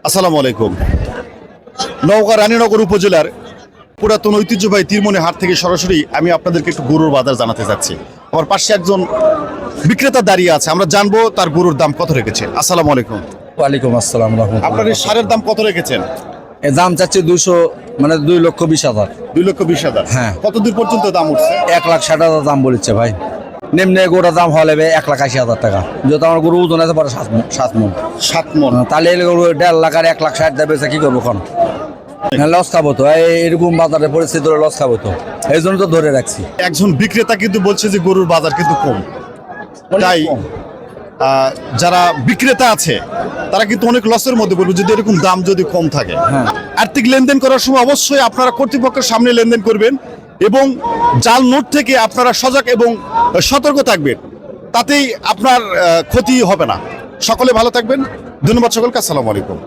আসসালামু আলাইকুম। নওগাঁ রানীনগর উপজেলার পুরাতন ঐতিহ্যবাহী তীরমনি হাট থেকে সরাসরি আমি আপনাদেরকে একটু গরুর বাজার জানাতে চাচ্ছি। আমার পাশে একজন বিক্রেতা দাঁড়িয়ে আছে, আমরা জানবো তার গরুর দাম কত রেখেছে। আসসালামু আলাইকুম। ওয়ালাইকুম আসসালাম আপনার এই সারের দাম কত রেখেছেন? এর দাম চাচ্ছে 200 মানে 2,20,000। 2,20,000। হ্যাঁ। কতদূর পর্যন্ত দাম উঠছে? 1,60,000 দাম বলেছে ভাই। নিম্নে গোটা দাম হলে 1,80,000 টাকা। যত আমার গরু ওজন আছে পরে 7 মন। 7 মন। তাহলে এই গরু 1.5 লাখ আর 1,60,000 দেবে কি করবো এখন? লস খাবো তো, এরকম বাজারে পরিস্থিতি লস খাবো তো, এই জন্য তো ধরে রাখছি। একজন বিক্রেতা কিন্তু বলছে যে গরুর বাজার কিন্তু কম। তাই যারা বিক্রেতা আছে তারা কিন্তু অনেক লসের মধ্যে বলবে যদি এরকম দাম যদি কম থাকে। হ্যাঁ। আর্থিক লেনদেন করার সময় অবশ্যই আপনারা কর্তৃপক্ষের সামনে লেনদেন করবেন এবং জাল নোট থেকে আপনারা সজাগ এবং সতর্ক থাকবেন, তাতেই আপনার ক্ষতি হবে না। সকলে ভালো থাকবেন। ধন্যবাদ সকলকে। আসসালামু আলাইকুম।